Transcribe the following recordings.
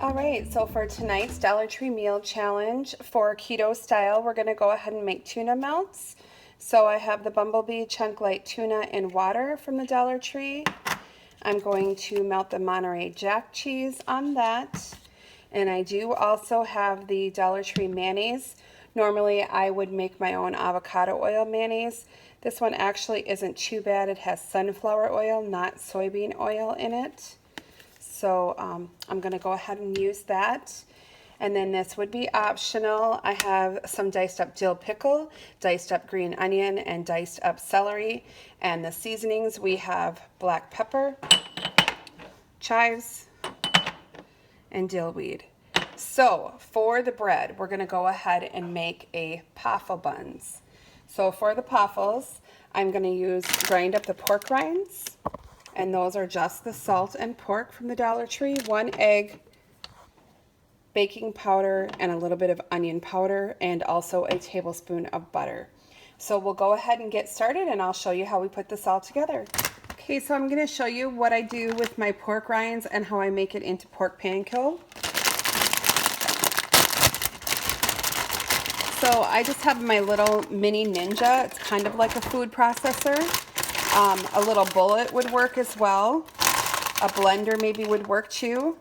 All right, so for tonight's Dollar Tree meal challenge for keto style, we're gonna go ahead and make tuna melts. So I have the Bumblebee Chunk Light Tuna in water from the Dollar Tree. I'm going to melt the Monterey Jack cheese on that. And I do also have the Dollar Tree mayonnaise. Normally I would make my own avocado oil mayonnaise. This one actually isn't too bad. It has sunflower oil, not soybean oil in it. So I'm going to go ahead and use that. And then this would be optional. I have some diced up dill pickle, diced up green onion, and diced up celery. And the seasonings, we have black pepper, chives, and dill weed. So for the bread, we're going to go ahead and make a paffle buns. So for the paffles, I'm going to grind up the pork rinds. And those are just the salt and pork from the Dollar Tree, 1 egg, baking powder, and a little bit of onion powder, and also a tablespoon of butter. So we'll go ahead and get started, and I'll show you how we put this all together. Okay, so I'm going to show you what I do with my pork rinds and how I make it into pork panko. So I just have my little mini Ninja. It's kind of like a food processor. A little bullet would work as well. A blender maybe would work too.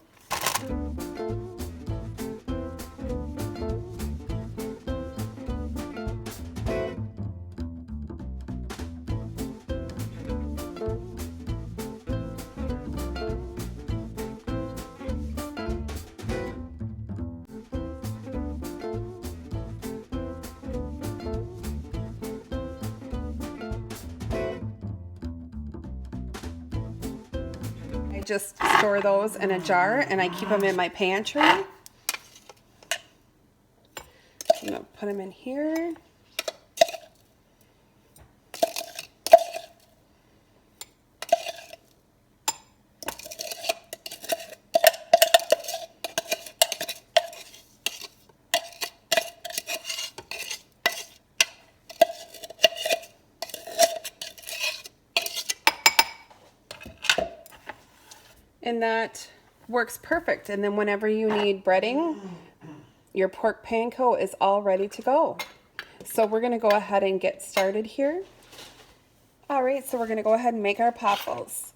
I just store those in a jar and I keep them in my pantry. I'm going to put them in here. And that works perfect. And then whenever you need breading, your pork panko is all ready to go. So we're going to go ahead and get started here. All right, so we're going to go ahead and make our paffles.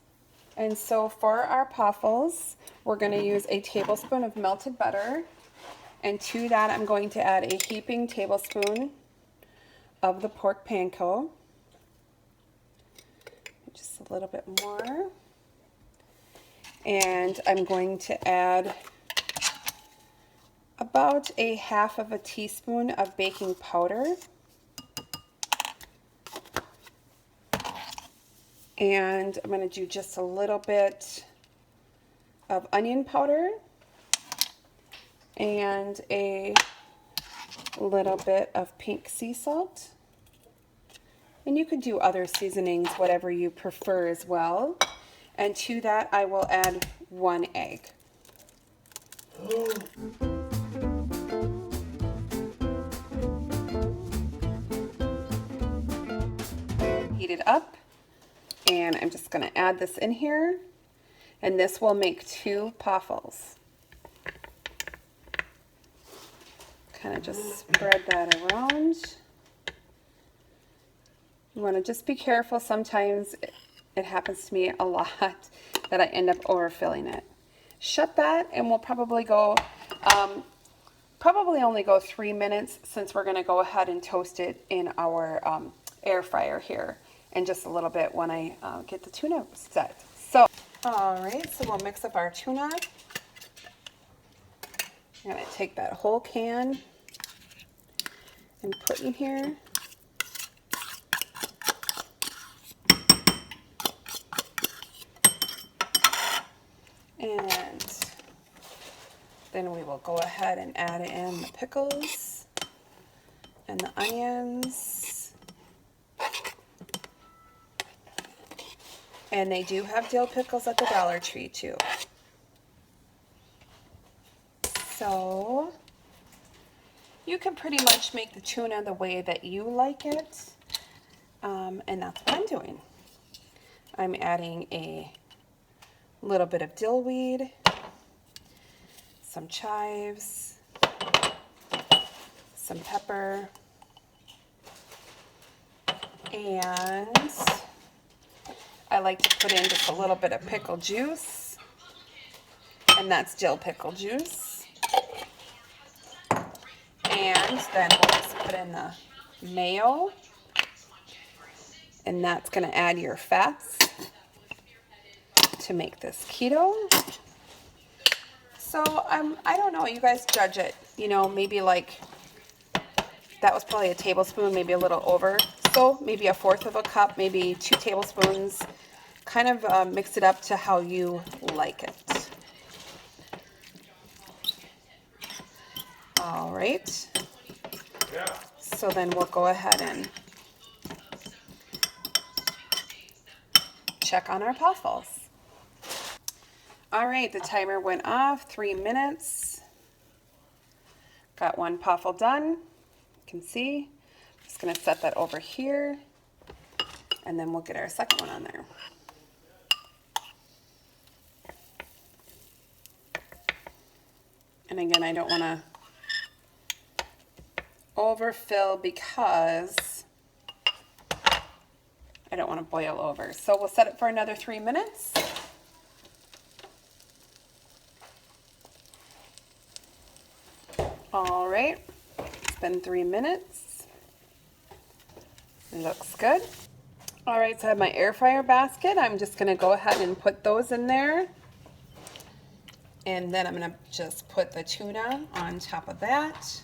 And so for our paffles, we're going to use a tablespoon of melted butter. And to that, I'm going to add a heaping tablespoon of the pork panko. Just a little bit more. And I'm going to add about a half of a teaspoon of baking powder. And I'm going to do just a little bit of onion powder and a little bit of pink sea salt. And you could do other seasonings, whatever you prefer as well. And to that, I will add 1 egg. Heat it up, and I'm just going to add this in here, and this will make 2 paffles. Kind of just spread that around. You want to just be careful. Sometimes it happens to me a lot that I end up overfilling it. Shut that, and we'll probably go, only go 3 minutes, since we're going to go ahead and toast it in our air fryer here in just a little bit when I get the tuna set. So, all right, so we'll mix up our tuna. I'm going to take that whole can and put in here. And then we will go ahead and add in the pickles and the onions. And they do have dill pickles at the Dollar Tree too. So you can pretty much make the tuna the way that you like it. And that's what I'm doing. I'm adding a little bit of dill weed. some chives, some pepper, and I like to put in just a little bit of pickle juice, and that's dill pickle juice. And then we'll just put in the mayo, and that's going to add your fats to make this keto. So I don't know, you guys judge it, you know, maybe like that was probably a tablespoon, maybe a little over, so maybe 1/4 of a cup, maybe 2 tablespoons. Kind of mix it up to how you like it. All right, so then we'll go ahead and check on our puffles. All right, the timer went off, 3 minutes. Got one puffle done, you can see. Just gonna set that over here, and then we'll get our second one on there. And again, I don't wanna overfill because I don't wanna boil over. So we'll set it for another 3 minutes. All right, it's been 3 minutes. Looks good. All right, so I have my air fryer basket. I'm just gonna go ahead and put those in there. And then I'm gonna just put the tuna on top of that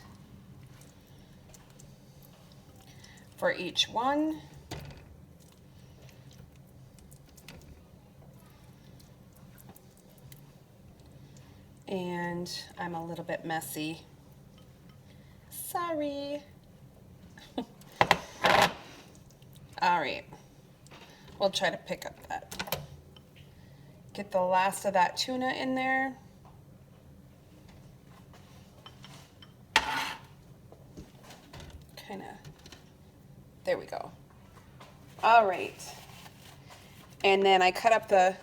for each one. And I'm a little bit messy. Sorry. All right, we'll try to pick up that. Get the last of that tuna in there. Kind of, there we go. All right, and then I cut up the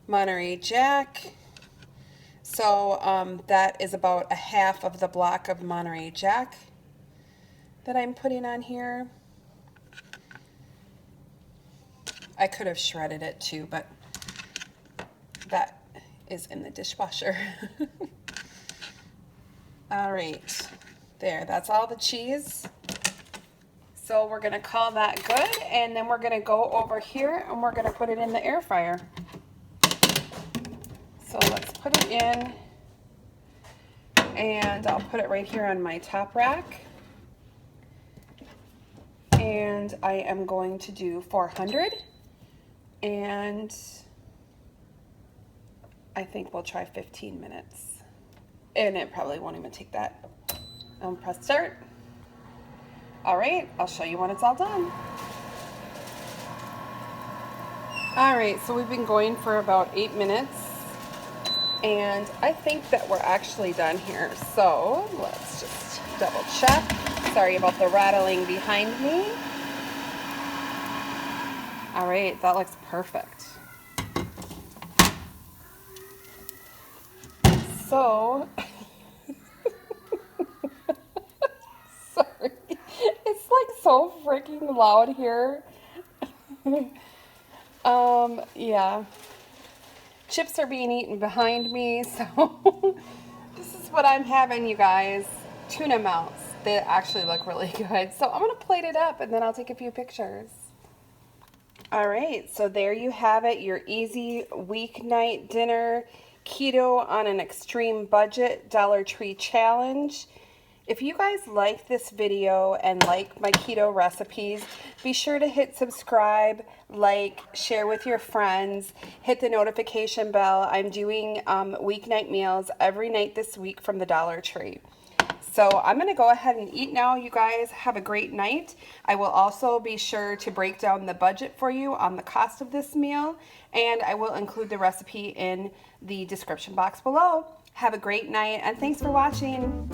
Monterey Jack. So that is about 1/2 of the block of Monterey Jack that I'm putting on here. I could have shredded it too, but that is in the dishwasher. All right, there, that's all the cheese. So we're gonna call that good, and then we're gonna go over here and we're gonna put it in the air fryer. So let's put it in, and I'll put it right here on my top rack. And I am going to do 400, and I think we'll try 15 minutes. And it probably won't even take that. Press start. All right, I'll show you when it's all done. All right, so we've been going for about 8 minutes. And I think that we're actually done here. So let's just double check. Sorry about the rattling behind me. All right, that looks perfect. So, sorry, it's like so freaking loud here. Yeah. Chips are being eaten behind me, so this is what I'm having, you guys. Tuna melts. They actually look really good. So I'm gonna plate it up and then I'll take a few pictures. All right, so there you have it, your easy weeknight dinner, keto on an extreme budget Dollar Tree challenge. If you guys like this video and like my keto recipes, be sure to hit subscribe, like, share with your friends, hit the notification bell. I'm doing weeknight meals every night this week from the Dollar Tree. So I'm going to go ahead and eat now. You guys have a great night. I will also be sure to break down the budget for you on the cost of this meal, and I will include the recipe in the description box below. Have a great night, and thanks for watching.